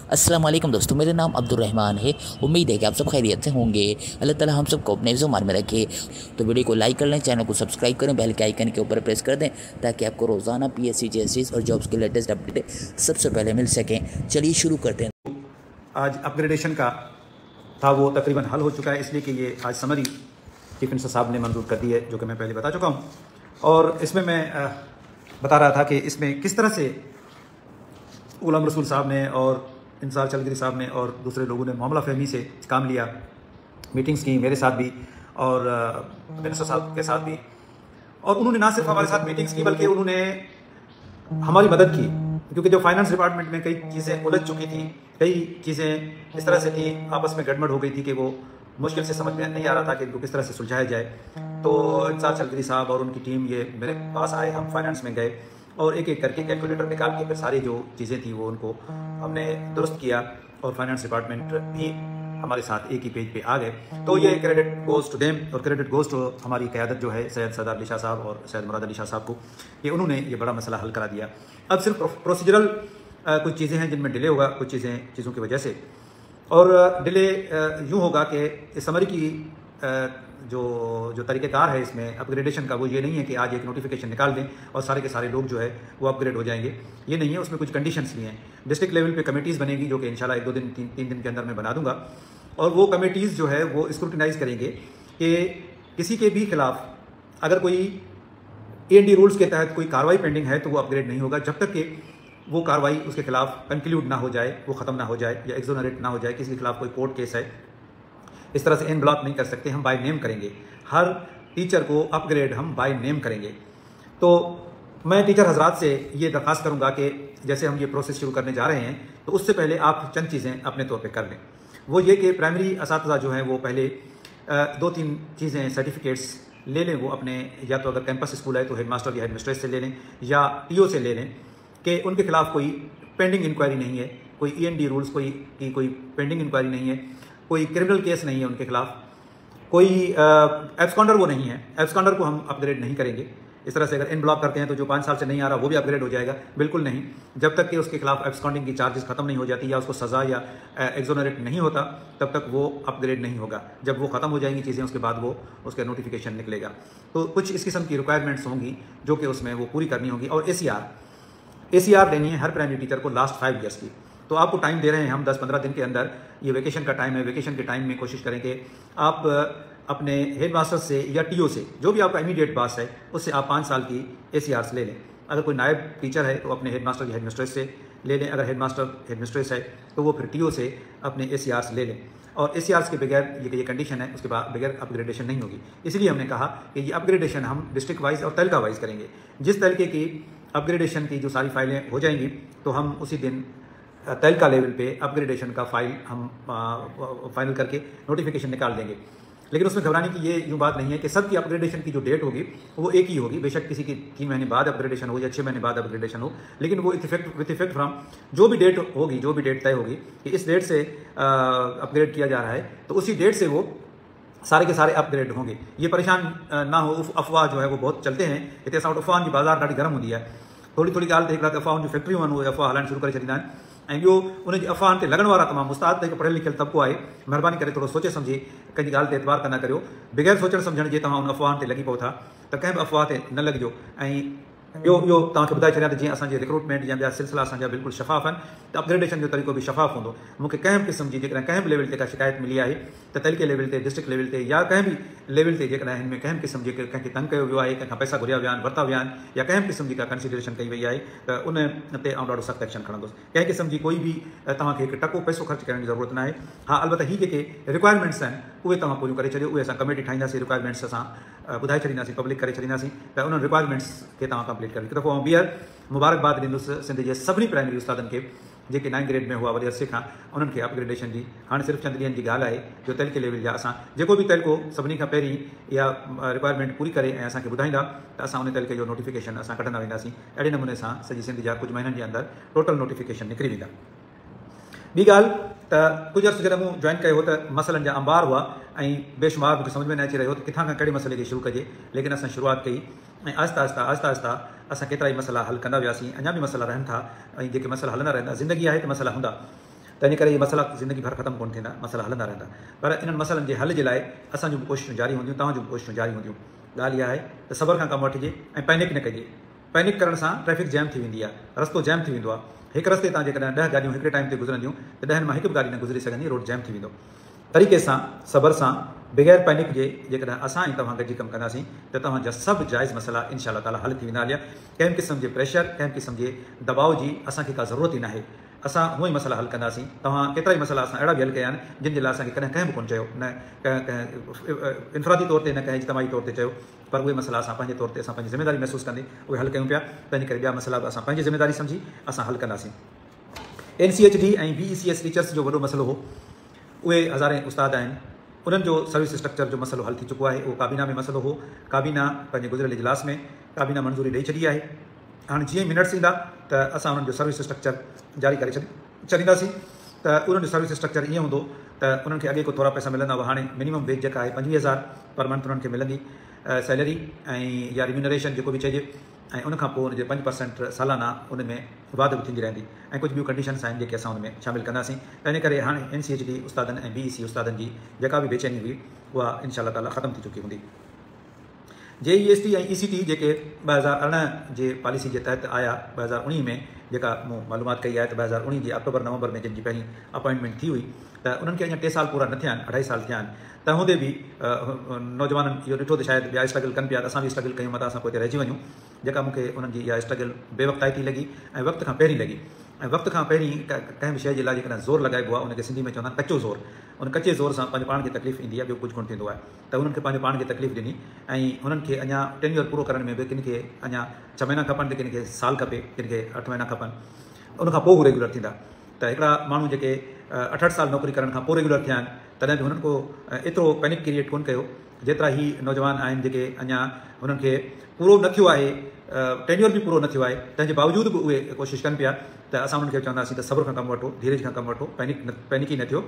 अस्सलाम वालेकुम दोस्तों, मेरा नाम अब्दुर्रहमान है। उम्मीद है कि आप सब खैरियत से होंगे। अल्लाह ताला हम सबको अपने ज़ुबान में रखे। तो वीडियो को लाइक कर लें, चैनल को सब्सक्राइब करें, बेल के आइकन के ऊपर प्रेस कर दें ताकि आपको रोज़ाना पीएससी जेएससी और जॉब्स के लेटेस्ट अपडेट सबसे पहले मिल सकें। चलिए शुरू करते हैं। आज अपग्रेडेशन का था वो तकरीबन हल हो चुका है, इसलिए कि ये आज समरी चीफ मिनिस्टर साहब ने मंजूर कर दी है, जो कि मैं पहले बता चुका हूँ। और इसमें मैं बता रहा था कि इसमें किस तरह से गुलाम रसूल साहब ने और इंसार चलगिरी साहब ने और दूसरे लोगों ने मामला फहमी से काम लिया, मीटिंग्स की मेरे साथ भी और मिनिस्टर साहब के साथ भी। और उन्होंने ना सिर्फ हमारे साथ मीटिंग्स की बल्कि उन्होंने हमारी मदद की, क्योंकि जो फाइनेंस डिपार्टमेंट में कई चीज़ें उलझ चुकी थी, कई चीज़ें इस तरह से थी, आपस में गड़बड़ हो गई थी कि वो मुश्किल से समझ में नहीं आ रहा था कि इनको किस तरह से सुलझाया जाए। तो इंसार चलगिरी साहब और उनकी टीम ये मेरे पास आए, हम फाइनेंस में गए और एक एक करके कैलकुलेटर निकाल के फिर सारी जो चीज़ें थी वो उनको हमने दुरुस्त किया और फाइनेंस डिपार्टमेंट भी हमारे साथ एक ही पेज पे आ गए। तो ये क्रेडिट गोज़ टू देम और क्रेडिट गोज़ टू हमारी क़यादत जो है सैयद सरदार अली शाह साहब और सैयद मुराद अली शाह साहब को, कि उन्होंने ये बड़ा मसला हल करा दिया। अब सिर्फ प्रोसीजरल कुछ चीज़ें हैं जिनमें डिले होगा, कुछ चीज़ों की वजह से। और डिले यूँ होगा कि इस समरी की जो तरीक़ेकार है इसमें अपग्रेडेशन का, वो ये नहीं है कि आज एक नोटिफिकेशन निकाल दें और सारे के सारे लोग जो है वो अपग्रेड हो जाएंगे, ये नहीं है। उसमें कुछ कंडीशंस भी हैं। डिस्ट्रिक्ट लेवल पे कमेटीज़ बनेगी, जो कि इंशाल्लाह 1-2 दिन 3 दिन के अंदर मैं बना दूंगा। और वो कमेटीज़ जो है वो स्क्रूटिनाइज करेंगे कि किसी के भी खिलाफ अगर कोई AND रूल्स के तहत कोई कार्रवाई पेंडिंग है तो वो अपग्रेड नहीं होगा जब तक कि वो कार्रवाई उसके खिलाफ कंक्लूड ना हो जाए, वो ख़त्म ना हो जाए या एक्सोनरेट ना हो जाए। किसी के खिलाफ कोई कोर्ट केस है, इस तरह से इन ब्लॉक नहीं कर सकते। हम बाय नेम करेंगे, हर टीचर को अपग्रेड हम बाय नेम करेंगे। तो मैं टीचर हजरात से ये दरख्वास्त करूँगा कि जैसे हम ये प्रोसेस शुरू करने जा रहे हैं तो उससे पहले आप चंद चीज़ें अपने तौर पर कर लें। वो ये कि प्राइमरी असातिज़ा जो हैं वो पहले 2-3 चीज़ें सर्टिफिकेट्स ले लें। वो अपने, या तो अगर कैंपस स्कूल है तो हेडमास्टर या हेडमिस्ट्रेस से ले लें या TO से ले लें कि उनके खिलाफ कोई पेंडिंग इंक्वायरी नहीं है, कोई END रूल्स कोई पेंडिंग इंक्वायरी नहीं है, कोई क्रिमिनल केस नहीं है उनके खिलाफ, कोई एब्सकॉन्डर वो नहीं है। एब्सकॉन्डर को हम अपग्रेड नहीं करेंगे। इस तरह से अगर इन ब्लॉक करते हैं तो जो 5 साल से नहीं आ रहा वो भी अपग्रेड हो जाएगा, बिल्कुल नहीं। जब तक कि उसके खिलाफ एब्सकॉन्डिंग की चार्जेस खत्म नहीं हो जाती या उसको सज़ा या एक्सोनरेट नहीं होता, तब तक वो अपग्रेड नहीं होगा। जब वो ख़त्म हो जाएंगी चीज़ें, उसके बाद वो उसका नोटिफिकेशन निकलेगा। तो कुछ इस किस्म की रिक्वायरमेंट्स होंगी जो कि उसमें वो पूरी करनी होगी। और ACR देनी है हर प्राइमरी टीचर को लास्ट 5 ईयर्स की। तो आपको टाइम दे रहे हैं हम 10-15 दिन के अंदर। ये वेकेशन का टाइम है, वेकेशन के टाइम में कोशिश करें कि आप अपने हेडमास्टर से या TO से, जो भी आपका इमीडिएट पास है, उससे आप 5 साल की ACRs ले लें। अगर कोई नायब टीचर है तो अपने हेडमास्टर या हेडमिस्ट्रेस से ले लें। अगर हेडमास्टर हेडमिस्ट्रेस है तो वो फिर TO से अपने ACRs ले लें। और ACRs के बगैर ये कंडीशन है, उसके बाद बगैर अपग्रेडेशन नहीं होगी। इसलिए हमने कहा कि ये अपग्रेडेशन हम डिस्ट्रिक्ट वाइज और तहलका वाइज करेंगे। जिस तरीके की अपग्रेडेशन की जो सारी फाइलें हो जाएंगी तो हम उसी दिन तहलका लेवल पे अपग्रेडेशन का फाइल हम फाइनल करके नोटिफिकेशन निकाल देंगे। लेकिन उसमें घबराने की ये यूँ बात नहीं है कि सबकी अपग्रेडेशन की जो डेट होगी वो एक ही होगी। बेशक किसी की 3 महीने बाद अपग्रेडेशन हो या 6 महीने बाद अपग्रेडेशन हो, लेकिन वो विथ इफेक्ट फ्रॉम जो भी डेट होगी, जो भी डेट तय होगी कि इस डेट से अपग्रेड किया जा रहा है, तो उसी डेट से वो सारे के सारे अपग्रेड होंगे। ये परेशान ना हो। अफवाह जो है वो बहुत चलते हैं, इतने साउंड अफवाह की बाजार ॾाढी गर्म होती है। थोड़ी गाल देख रहा था, अफवाह जो फैक्ट्रियों आहिनि उहे अफवाह हलाइण शुरू करे छॾींदा आहिनि। ऐं ॿियो उन जी अफ़वाहनि ते लॻण वारा तमामु उस्ताद त हिकु पढ़ियल लिखियल तबिको आहे, महिरबानी करे थोरो सोचे सम्झी कंहिंजी ॻाल्हि ते एतबार कंदा करियो। बग़ैर सोचण सम्झण जे तव्हां उन अफ़वाहनि ते लॻी पओ था त कंहिं बि अफ़वाह ते न लॻिजो। ऐं इहो तव्हांखे ॿुधाए छॾियां त जीअं असांजे रिक्रूटमेंट या ॿिया सिलसिला असांजा बिल्कुलु शफ़ाफ़ आहिनि, त अपग्रेडेशन जो तरीक़ो बि शफ़ाफ़ हूंदो। मूंखे कंहिं बि क़िस्म जी जेकॾहिं कंहिं बि लेवल ते का शिकायत मिली आहे त तहलके लेवल ते, डिस्ट्रिक्ट लेवल ते या कंहिं बि लेवल ते जेकॾहिं हिन में कंहिं बि क़िस्म जे कंहिंखे तंग कयो वियो आहे, कंहिंखां पैसा घुरिया विया आहिनि, वरिता विया आहिनि, या कंहिं बि क़िस्म जी का कंसिडरेशन कई वई आहे, त उन ते आउं ॾाढो सख़्तु एक्शन खणंदुसि। कंहिं क़िस्म जी कोई बि तव्हांखे हिकु टको पैसो ख़र्चु करण जी ज़रूरत न आहे। हा, अलबत्त ही जेके रिक्वायरमेंट्स आहिनि उहे तव्हां पूरियूं करे छॾियो। उहे असां कमेटी ठाहींदासीं, रिक्वायरमेंट्स असां ॿुधाए छॾींदासीं, पब्लिक करे छॾींदासीं, त उन्हनि रिक्वायरमेंट्स खे तव्हां कंप्लीट करियो। हिकु दफ़ो आउं ॿीहर मुबारकबाद ॾींदुसि सिंध जे सभिनी प्राइमरी उस्तादनि खे जेके 9 ग्रेड में हुआ वरी अरसे खां, उन्हनि खे अपग्रेडेशन जी हाणे सिर्फ़ु चंद ॾींहंनि जी ॻाल्हि आहे जो तहलके लेवल जा असां जेको बि तहलको सभिनी खां पहिरीं इहा रिक्वायरमेंट पूरी करे ऐं असांखे ॿुधाईंदा त असां उन तहलके जो नोटिफिकेशन असां कढंदा वेंदासीं। अहिड़े नमूने सां सॼी सिंध जा कुझु महीननि जे अंदरि टोटल नोटिफिकेशन निकिरी वेंदा। ॿी ॻाल्हि त कुझु अर्सो जॾहिं मूं जॉइन कयो हो त मसइलनि जा अंबार हुआ ऐं बेशुमार मूंखे सम्झ में न अची रहियो त किथां खां कहिड़े मसइले खे शुरू कजे। लेकिन असां शुरूआत कई ऐं आहिस्ता आहिस्ता असां केतिरा ई मसइला हल कंदा वियासीं। अञा बि मसइला रहनि था ऐं जेके मसइला हलंदा रहंदा। ज़िंदगी आहे त मसइला हूंदा। तंहिंजे करे इहे मसइला ज़िंदगी भर ख़तमु कोन थींदा, मसइला हलंदा रहंदा। पर इन्हनि मसइलनि जे हल जे लाइ असांजूं बि कोशिशूं जारी हूंदियूं, तव्हां जूं बि कोशिशूं जारी हूंदियूं। ॻाल्हि इहा आहे त सबर खां कमु वठिजे ऐं पैनिक न कजे। पैनिक करण सां ट्रैफिक जैम थी वेंदी आहे, रस्तो जैम थी वेंदो आहे। हिकु रस्ते तां जेकॾहिं 10 गाॾियूं हिकिड़े टाइम ते गुज़रंदियूं त 10 मां हिकु बि गाॾी न गुज़री सघंदी, रोड जैम थी वेंदो। तरीक़े सां, सबर सां, बग़ैर पैनिक जे जेकॾहिं असां ऐं तव्हां गॾिजी कमु कंदासीं त तव्हांजा सभु जाइज़ मसइला इंशाअल्लाह ताला हल थी वेंदा। हलिया कंहिं क़िस्म जे प्रेशर, कंहिं क़िस्म जे दबाव जी असांखे का ज़रूरत ई नाहे। असां हूअं ई मसइला हल कंदासीं। तव्हां केतिरा ई मसइला असां अहिड़ा बि हल कया आहिनि जिन जे लाइ असांखे कॾहिं कंहिं बि कोन चयो, न कंहिं इनफ़रादी तौर ते, न कंहिं इज्तमाही तौर ते चयो, पर उहे मसइला असां पंहिंजे तौर ते असां पंहिंजी ज़िमेदारी महसूसु कंदे उहे हल कयूं पिया। तंहिंजे करे ॿिया मसइला बि असां पंहिंजी ज़िमेदारी सम्झी असां हल कंदासीं। NCHD ऐं BECS टीचर्स जो वॾो मसइलो हो, उहे हज़ारे उस्ताद आहिनि, उन्हनि जो सर्विस स्ट्रक्चर जो मसइलो हल थी चुको आहे। उहो काबीना में मसइलो हो, काबीना पंहिंजे गुज़िरियल इजलास में काबीना मंज़ूरी ॾेई छॾी आहे। हाणे जीअं ई मिनट्स ईंदा त असां उन्हनि जो सर्विस स्ट्रक्चर जारी करे छॾींदासीं। त उन्हनि जो सर्विस स्ट्रक्चर ईअं हूंदो त उन्हनि खे अॻे को थोरा पैसा मिलंदा हुआ, हाणे मिनिमम वेज जेका आहे 25,000 पर मंथ उन्हनि खे मिलंदी सैलरी ऐं या रिम्यूनरेशन जेको बि चइजे, ऐं उनखां पोइ उनजे 5% सालाना उन में वाध बि थींदी रहंदी, ऐं कुझु ॿियूं कंडीशन्स आहिनि जेके असां उन में शामिलु कंदासीं। त इन करे हाणे NCHD उस्तादनि ऐं BEC उस्तादनि जी जेका बि बेचैनी हुई उहा इंशाअल्लाह ताला ख़तमु थी चुकी हूंदी। JEST ऐं ECT जेके 2018 जे पॉलिसी जे तहत आया, 2019 में जेका मूं मालूमात कई आहे त 2019 जी अक्टूबर नवंबर में जिन जी पहिरीं अपॉइंटमेंट थी हुई, त उन्हनि खे अञा 3 साल पूरा न थिया आहिनि, 2.5 साल थिया आहिनि। त हूंदे बि नौजवाननि इहो ॾिठो त शायदि ॿिया स्ट्रगल कनि पिया, त असां बि स्ट्रगल कयूं, मथां असां पोइ ते रहिजी वञूं। जेका मूंखे उन्हनि जी इहा स्ट्रगल बेवक़्ताइती लॻी ऐं वक़्त खां पहिरीं लॻी। ऐं वक़्त खां पहिरीं कंहिं बि शइ जे लाइ जेकॾहिं ज़ोर लॻाइबो आहे, उनखे सिंधी में चवंदा आहिनि कचो ज़ोर। उन कचे ज़ोर सां पंहिंजे पाण खे तकलीफ़ ईंदी आहे, ॿियो कुझु कोन थींदो आहे। त उन्हनि खे पंहिंजे पाण खे तकलीफ़ ॾिनी ऐं हुननि खे अञा टेन्योर पूरो करण में बि किन खे अञा 6 महीना खपनि, त किन खे साल खपे, किन खे 8 महीना खपनि, उनखां पोइ रेगुलर थींदा। त हिकिड़ा माण्हू जेके 8 साल नौकरी करण खां पोइ रेगुलर थिया आहिनि, तॾहिं बि हुननि को एतिरो पैनिक क्रिएट कोन कयो जेतिरा ही नौजवान आहिनि जेके अञा हुननि खे पूरो न थियो आहे, टेन्योर बि पूरो न थियो आहे, तंहिंजे बावजूद बि उहे कोशिशि कनि पिया। त असां उन्हनि खे चवंदासीं त सब्र खां कमु वठो, धीरज खां कमु वठो, पैनिकी न थियो,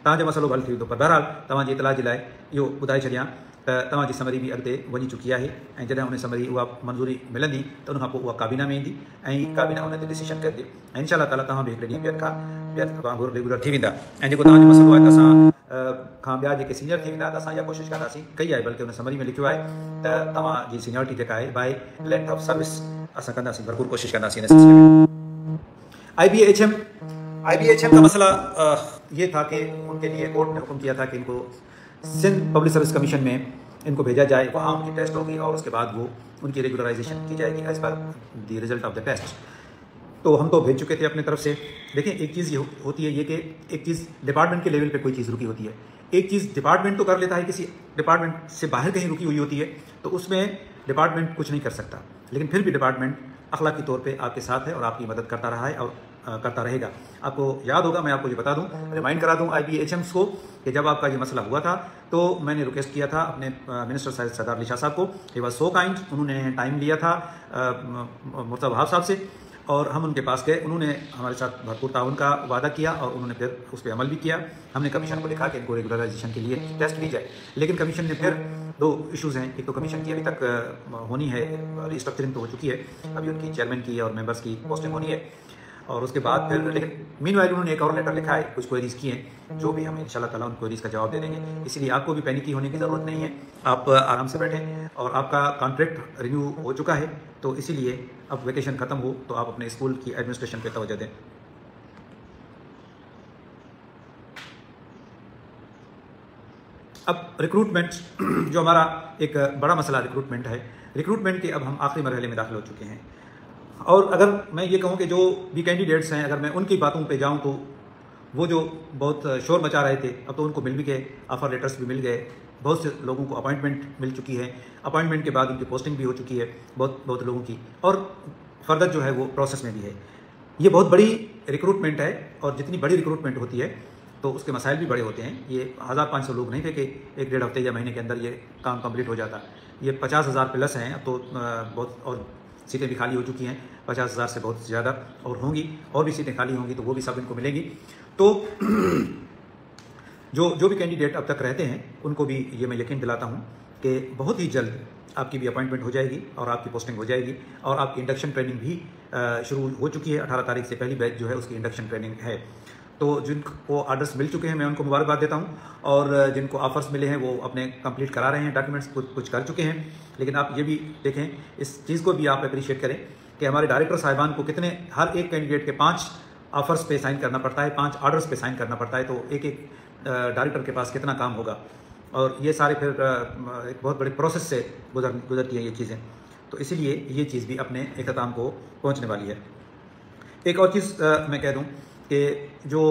तव्हांजो मसइलो हल थी वेंदो। पर बहरहाल तव्हांजी इतला जे लाइ इहो ॿुधाए छॾियां त तव्हांजी समरी बि अॻिते वञी चुकी आहे, ऐं जॾहिं उन समरी उहा मंज़ूरी मिलंदी त उनखां पोइ उहा काबीना में ईंदी ऐं काबीना उन ते डिसीशन कंदी, ऐं इंशाअल्लाह ताला तव्हां बि हिकिड़े ॾींहुं ॿियनि खां वांगुरु रेगुलर थी वेंदा। ऐं जेको तव्हांजो मसइलो आहे त असां खां ॿिया जेके सीनियर थी वेंदा त असां इहा कोशिशि कंदासीं, कई आहे बल्कि उन समरी में लिखियो आहे त तव्हांजी सीनियरिटी जेका आहे बाय लेंथ ऑफ सर्विस असां कंदासीं, भरपूर कोशिशि कंदासीं इन सिलसिले में। IBHM का मसला ये था कि उनके लिए कोर्ट ने हुक्म किया था कि इनको सिंध पब्लिक सर्विस कमीशन में इनको भेजा जाए, वहाँ उनकी टेस्ट होगी और उसके बाद वो उनकी रेगुलराइजेशन की जाएगी as per the result of the test. तो हम तो भेज चुके थे अपनी तरफ से। देखिए एक चीज़ ये होती है, ये कि एक चीज़ डिपार्टमेंट के लेवल पे कोई चीज़ रुकी होती है, एक चीज़ डिपार्टमेंट तो कर लेता है, किसी डिपार्टमेंट से बाहर कहीं रुकी हुई होती है तो उसमें डिपार्टमेंट कुछ नहीं कर सकता, लेकिन फिर भी डिपार्टमेंट अखलाकी तौर पे आपके साथ है और आपकी मदद करता रहा है और करता रहेगा। आपको याद होगा, मैं आपको ये बता दूं, रिमाइंड करा दूं IBHMs को कि जब आपका ये मसला हुआ था तो मैंने रिक्वेस्ट किया था अपने मिनिस्टर सरदार अली शाह साहब को, ही वॉज सो काइंड, उन्होंने टाइम लिया था मुर्तज़ा वहाब साहब से और हम उनके पास गए, उन्होंने हमारे साथ भरपूर ताउन का वादा किया और उन्होंने फिर उस पर अमल भी किया। हमने कमीशन को लिखा कि इनको रेगुलराइजेशन के लिए टेस्ट ली जाए, लेकिन कमीशन ने फिर 2 इश्यूज़ हैं। एक तो कमीशन की अभी तक होनी है, रिस्ट्रक्चरिंग तो हो चुकी है, अभी उनकी चेयरमैन की और मेंबर्स की पोस्टिंग होनी है और उसके बाद फिर, लेकिन मीनवाइल उन्होंने एक और लेटर लिखा है, कुछ क्वेरीज़ की हैं जो भी हम इंशाल्लाह ताला उन क्वेरीज़ का जवाब दे देंगे। इसलिए आपको भी पैनिकी होने की ज़रूरत नहीं है, आप आराम से बैठें और आपका कॉन्ट्रैक्ट रिन्यू हो चुका है, तो इसीलिए अब वेकेशन ख़त्म हो तो आप अपने स्कूल की एडमिनिस्ट्रेशन पर तवज्जो दें। अब रिक्रूटमेंट जो हमारा एक बड़ा मसला रिक्रूटमेंट है, रिक्रूटमेंट के अब हम आखिरी मरहले में दाखिल हो चुके हैं और अगर मैं ये कहूँ कि जो भी कैंडिडेट्स हैं, अगर मैं उनकी बातों पे जाऊँ तो वो जो बहुत शोर मचा रहे थे, अब तो उनको मिल भी गए, ऑफर लेटर्स भी मिल गए, बहुत से लोगों को अपॉइंटमेंट मिल चुकी है, अपॉइंटमेंट के बाद उनकी पोस्टिंग भी हो चुकी है बहुत लोगों की, और फर्दर जो है वो प्रोसेस में भी है। ये बहुत बड़ी रिक्रूटमेंट है और जितनी बड़ी रिक्रूटमेंट होती है तो उसके मसाइल भी बड़े होते हैं। ये 1500 लोग नहीं थे कि 1-1.5 हफ्ते या महीने के अंदर ये काम कंप्लीट हो जाता, ये 50,000 प्लस हैं अब तो, बहुत और सीटें भी खाली हो चुकी हैं, 50,000 से बहुत ज़्यादा और होंगी, और भी सीटें खाली होंगी तो वो भी सब इनको मिलेंगी। तो जो भी कैंडिडेट अब तक रहते हैं उनको भी ये मैं यकीन दिलाता हूँ कि बहुत ही जल्द आपकी भी अपॉइंटमेंट हो जाएगी और आपकी पोस्टिंग हो जाएगी और आपकी इंडक्शन ट्रेनिंग भी शुरू हो चुकी है। 18 तारीख से पहली बैच जो है उसकी इंडक्शन ट्रेनिंग है तो जिनको ऑर्डर्स मिल चुके हैं मैं उनको मुबारकबाद देता हूं, और जिनको ऑफर्स मिले हैं वो अपने कंप्लीट करा रहे हैं, डॉक्यूमेंट्स कुछ कर चुके हैं। लेकिन आप ये भी देखें, इस चीज़ को भी आप अप्रिशिएट करें कि हमारे डायरेक्टर साहिबान को कितने, हर एक कैंडिडेट के 5 ऑफर्स पे साइन करना पड़ता है, 5 ऑर्डर्स पे साइन करना पड़ता है। तो एक एक डायरेक्टर के पास कितना काम होगा, और ये सारे फिर एक बहुत बड़े प्रोसेस से गुजरती हैं ये चीज़ें। तो इसीलिए ये चीज़ भी अपने इख्तिताम को पहुंचने वाली है। एक और चीज़ मैं कह दूं कि जो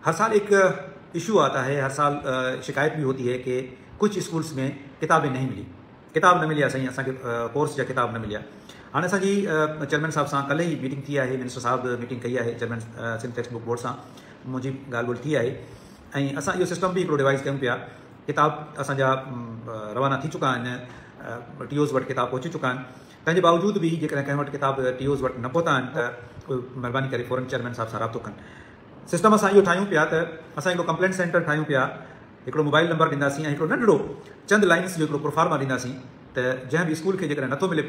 हर साल एक इशू आता है, हर साल शिकायत भी होती है कि कुछ स्कूल्स में किताबें नहीं मिली, किताब न मिली असां असांखे कोर्स या किताब न मिलिया। हाणे असांजी चेयरमैन साहब सां कल्ह ई मीटिंग थी आहे, मिनिस्टर साहब मीटिंग कई आहे chairman Sindh text book board सां, मुंहिंजी ॻाल्हि ॿोल्हि थी आहे। ऐं असां इहो सिस्टम बि हिकिड़ो डिवाइस कयूं पिया, किताब असांजा रवाना थी चुका आहिनि, टीओज़ वटि किताब पहुची चुका आहिनि। तंहिंजे बावजूद बि जेकॾहिं कंहिं वटि किताब टीओज़ वटि न पहुता आहिनि त उहे महिरबानी करे फ़ौरन चेयरमैन साहब सां राब्तो कनि। सिस्टम असां इहो ठाहियूं पिया त असां हिकिड़ो कंप्लेंट सेंटर ठाहियूं पिया, हिकिड़ो मोबाइल नंबर ॾींदासीं ऐं हिकिड़ो नंढिड़ो चंद लाइन्स जो हिकिड़ो प्रोफार्मा ॾींदासीं त जंहिं बि स्कूल खे जेकॾहिं नथो मिले,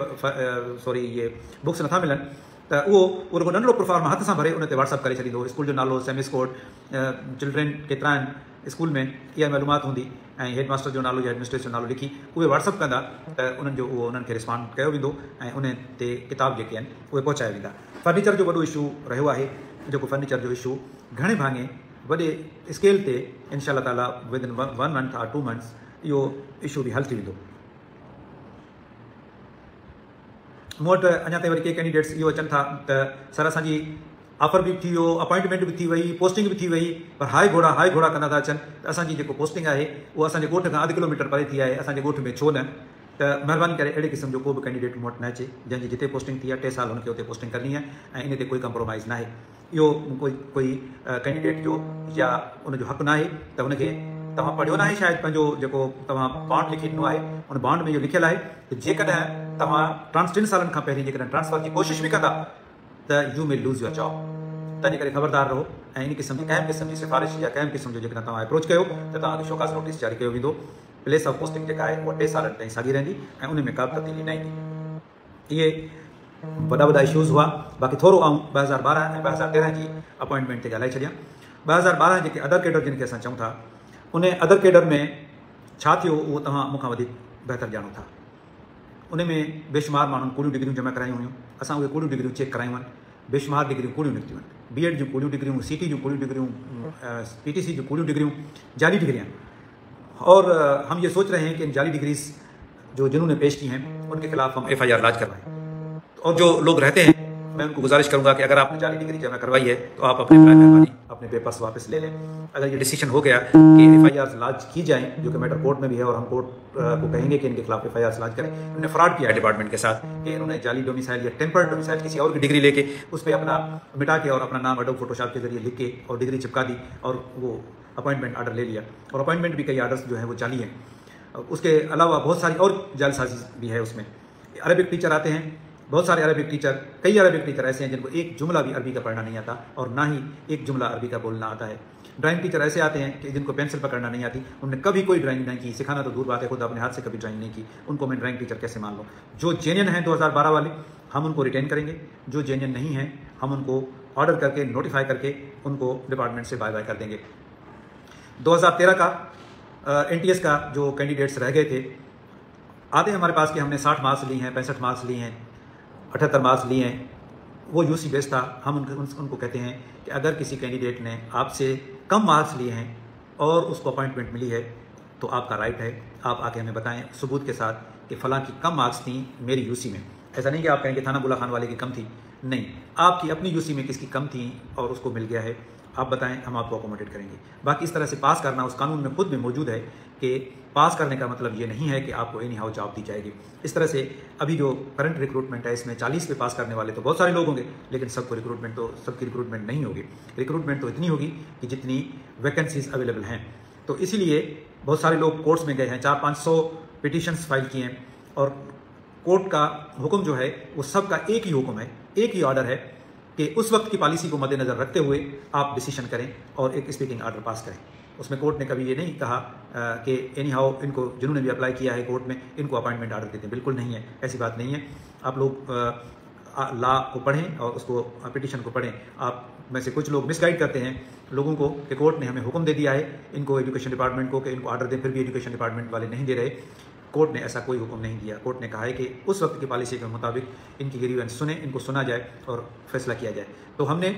सॉरी इहे बुक्स नथा मिलनि, त उहो रुगो नंढिड़ो प्रोफार्मा हथ सां भरे उन ते व्हाट्सअप करे छॾींदो, स्कूल जो नालो, सेमिस कोड, चिल्ड्रेन केतिरा आहिनि स्कूल में, इहा मालूमात हूंदी, ऐं हेड मास्टर जो नालो या एडमिनिस्ट्रेशन जो नालो लिखी उहे व्हाट्सअप कंदा त उन्हनि जो उहो उन्हनि खे रिस्पॉन्ड कयो वेंदो ऐं उन ते किताब जेके आहिनि उहे पहुचाया वेंदा। फर्नीचर जो वॾो इशू रहियो आहे, जेको फर्नीचर जो इशू घणे भाङे वॾे स्केल ते इंशाअल्लाह ताला विदिन 1 मंथ और 2 मंथ्स इहो इशू बि हल थी वेंदो। मूं वटि अञा ताईं वरी के कैंडिडेट्स इहो अचनि था त सर असांजी ऑफर बि थी वियो, अपॉइंटमेंट बि थी वई, पोस्टिंग बि थी वई, पर हाई घोड़ा कंदा था अचनि त असांजी जेको पोस्टिंग आहे उहा असांजे ॻोठ खां 1/2 किलोमीटर परे थी आहे, असांजे ॻोठ में छो न। त महिरबानी करे अहिड़े क़िस्म जो को बि कैंडिडेट मूं वटि न अचे जंहिंजी जिते पोस्टिंग थी आहे 3 साल हुनखे उते पोस्टिंग करणी आहे ऐं इन ते कोई कंप्रोमाइज़ न आहे। इहो कोई कैंडिडेट जो या उनजो हक़ न आहे त हुनखे तव्हां पढ़ियो न आहे शायदि पंहिंजो जेको तव्हां बॉन्ड लिखी ॾिनो आहे, उन बॉन्ड में इहो लिखियलु आहे त जेकॾहिं तव्हां 3 सालनि खां पहिरीं जेकॾहिं ट्रांसफर जी कोशिशि बि कंदा त you may lose your job. तंहिंजे करे ख़बरदार रहो ऐं इन क़िस्म जी कंहिं क़िस्म जी सिफारिश या कंहिं क़िस्म जो जेकॾहिं तव्हां अप्रोच कयो त तव्हांखे शोकास नोटिस जारी कयो वेंदो। प्लेस ऑफ पोस्टिंग जेका आहे उहा 3 सालनि ताईं साॻी रहंदी ऐं उन में का बि तब्दीली न ईंदी। इहे वॾा इशूज़ हुआ। बाक़ी थोरो आऊं 2012 ऐं 2013 जी अपॉइंटमेंट ते ॻाल्हाए छॾियां। 2012 जेके अदर कैडर जिन खे असां चऊं था, उन अदर कैडर में छा थियो उहो तव्हां मूंखां वधीक बहितर ॼाणो था। उन में बेशुमार माण्हुनि कूड़ियूं डिग्रियूं जमा करायूं हुयूं, असां उहे कूड़ियूं डिग्रियूं चेक करायूं आहिनि। बेशुमार डिग्रियूं कूड़ियूं निकितियूं आहिनि, बीएड जूं कूड़ियूं डिग्रियूं, सीटी जूं कूड़ियूं डिग्रियूं, पीटीसी जूं कूड़ियूं डिग्रियूं, जाली डिग्रियाँ। और हम ये सोच रहे हैं कि इन जाली डिग्रीज जो जिन्होंने पेश की हैं उनके खिलाफ हम FIR लाज करवाएं। और जो लोग रहते हैं मैं उनको गुजारिश करूंगा कि अगर आपने जाली डिग्री जमा करवाई है तो आप अपने मेहरबानी अपने पेपर्स वापस ले लें। अगर ये डिसीजन हो गया कि FIR लाज की जाएं, जो कि मैटर कोर्ट में भी है और हम कोर्ट को कहेंगे कि इनके खिलाफ FIR लाज करें। इन्होंने फ्रॉड किया है डिपार्टमेंट के साथ कि इन्होंने जाली डोमिसाइल या टेम्पर्ड डोमिसाइल किसी और की डिग्री लेके उस पर अपना मिटा के और अपना नाम एडोब फोटोशॉप के जरिए लिख के और डिग्री चिपका दी और वो अपॉइंटमेंट ऑर्डर ले लिया। और अपॉइंटमेंट भी कई ऑर्डर्स जो है वो जाली हैं। उसके अलावा बहुत सारी और जालसाजी भी है उसमें। अरबिक टीचर आते हैं, बहुत सारे अरबिक टीचर, कई अरबिक टीचर ऐसे हैं जिनको एक जुमला भी अरबी का पढ़ना नहीं आता और ना ही एक जुमला अरबी का बोलना आता है। ड्राइंग टीचर ऐसे आते हैं कि जिनको पेंसिल पकड़ना नहीं आती, उन्होंने कभी कोई ड्राइंग नहीं की, सिखाना तो दूर बात है, खुद अपने हाथ से कभी ड्राइंग नहीं की, उनको मैं ड्राइंग टीचर कैसे मान लूँ। जो जेन्युइन हैं 2012 वाले हम उनको रिटेन करेंगे, जो जेन्युइन नहीं हैं हम उनको ऑर्डर करके नोटिफाई करके उनको डिपार्टमेंट से बाय बाय कर देंगे। 2013 का NTS का जो कैंडिडेट्स रह गए थे आते हैं हमारे पास कि हमने 60 मार्क्स लिए हैं, 65 मार्क्स लिए हैं, 78 मार्क्स लिए हैं, वो UC बेस था। हम उनको कहते हैं कि अगर किसी कैंडिडेट ने आपसे कम मार्क्स लिए हैं और उसको अपॉइंटमेंट मिली है तो आपका राइट है, आप आके हमें बताएं सबूत के साथ कि फ़लाँ की कम मार्क्स थी मेरी UC में। ऐसा नहीं कि आप कहेंगे थाना बुला खान वाले की कम थी, नहीं, आपकी अपनी UC में किसकी कम थी और उसको मिल गया है, आप बताएं, हम आपको अकोमोडेट करेंगे। बाकी इस तरह से पास करना उस कानून में खुद में मौजूद है कि पास करने का मतलब ये नहीं है कि आपको एनी हाउ जॉब दी जाएगी। इस तरह से अभी जो करंट रिक्रूटमेंट है इसमें 40 पे पास करने वाले तो बहुत सारे लोग होंगे, लेकिन सबकी रिक्रूटमेंट नहीं होगी। रिक्रूटमेंट तो इतनी होगी कि जितनी वैकेंसीज अवेलेबल हैं। तो इसीलिए बहुत सारे लोग कोर्ट्स में गए हैं, 400-500 पिटीशंस फाइल किए हैं और कोर्ट का हुक्म जो है वो सबका एक ही हुक्म है, एक ही ऑर्डर है कि उस वक्त की पॉलिसी को मद्देनज़र रखते हुए आप डिसीजन करें और एक स्पीकिंग ऑर्डर पास करें। उसमें कोर्ट ने कभी ये नहीं कहा कि एनी हाउ इनको जिन्होंने भी अप्लाई किया है कोर्ट में इनको अपॉइंटमेंट ऑर्डर देते हैं, बिल्कुल नहीं है, ऐसी बात नहीं है। आप लोग लॉ को पढ़ें और उसको पिटीशन को पढ़ें, आप में से कुछ लोग मिसगाइड करते हैं लोगों को कि कोर्ट ने हमें हुक्म दे दिया है इनको, एजुकेशन डिपार्टमेंट को, कि इनको ऑर्डर दें, फिर भी एजुकेशन डिपार्टमेंट वाले नहीं दे रहे। कोर्ट ने ऐसा कोई हुक्म नहीं दिया। कोर्ट ने कहा है कि उस वक्त की पॉलिसी के मुताबिक इनकी ग्रीवेंस सुने, इनको सुना जाए और फैसला किया जाए। तो हमने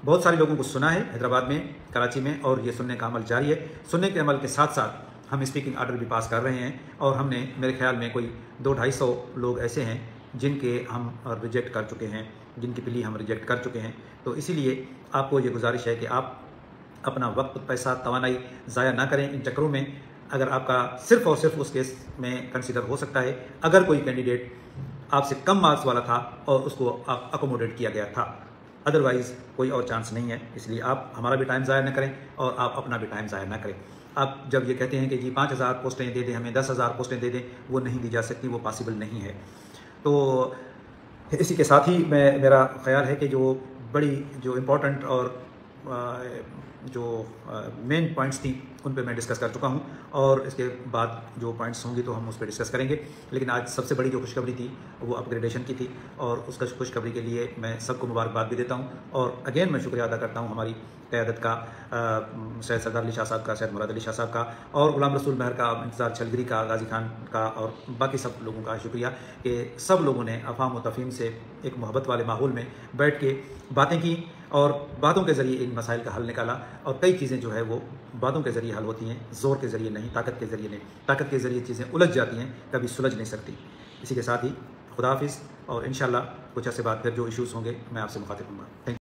बहुत सारे लोगों को सुना है हैदराबाद में, कराची में, और ये सुनने का अमल जारी है। सुनने के अमल के साथ साथ हम स्पीकिंग ऑर्डर भी पास कर रहे हैं, और हमने मेरे ख्याल में कोई 200-250 लोग ऐसे हैं जिनके हम रिजेक्ट कर चुके हैं, जिनकी प्ली हम रिजेक्ट कर चुके हैं। तो इसीलिए आपको ये गुजारिश है कि आप अपना वक्त, पैसा, तवानाई ज़ाया ना करें इन चक्करों में। अगर आपका सिर्फ और सिर्फ उस केस में कंसीडर हो सकता है अगर कोई कैंडिडेट आपसे कम मार्क्स वाला था और उसको आप अकोमोडेट किया गया था, अदरवाइज़ कोई और चांस नहीं है। इसलिए आप हमारा भी टाइम ज़ाया ना करें और आप अपना भी टाइम ज़ाया ना करें। आप जब ये कहते हैं कि जी 5000 पोस्टें दे दें, हमें 10,000 पोस्टें दे दें, वो नहीं दी जा सकती, वो पॉसिबल नहीं है। तो इसी के साथ ही मेरा ख्याल है कि जो इम्पोर्टेंट और जो मेन पॉइंट्स थी उन पे मैं डिस्कस कर चुका हूं, और इसके बाद जो पॉइंट्स होंगी तो हम उस पर डिस्कस करेंगे। लेकिन आज सबसे बड़ी जो खुशखबरी थी वो अपग्रेडेशन की थी, और उसका खुशखबरी के लिए मैं सबको मुबारकबाद भी देता हूं। और अगेन मैं शुक्रिया अदा करता हूं हमारी क़यादत का, सैयद सरदार अली शाह साहब का, सैयद मुराद अली शाह साहब का, और गुलाम रसूल महर का, इंतज़ार छलगरी का, गाजी खान का, और बाकी सब लोगों का शुक्रिया कि सब लोगों ने अफ़ाम व तफ़हीम से एक मोहब्बत वाले माहौल में बैठ के बातें की, और बातों के ज़रिए इन मसाइल का हल निकाला। और कई चीज़ें जो है वो बातों के ज़रिए हल होती हैं, ज़ोर के ज़रिए नहीं, ताकत के ज़रिए नहीं। ताकत के ज़रिए चीज़ें उलझ जाती हैं, कभी सुलझ नहीं सकती। इसी के साथ ही खुदा हाफिज़, और इंशाल्लाह कुछ अर्से बाद फिर जो इश्यूज़ होंगे मैं आपसे मुखातिब होऊंगा। Thank you.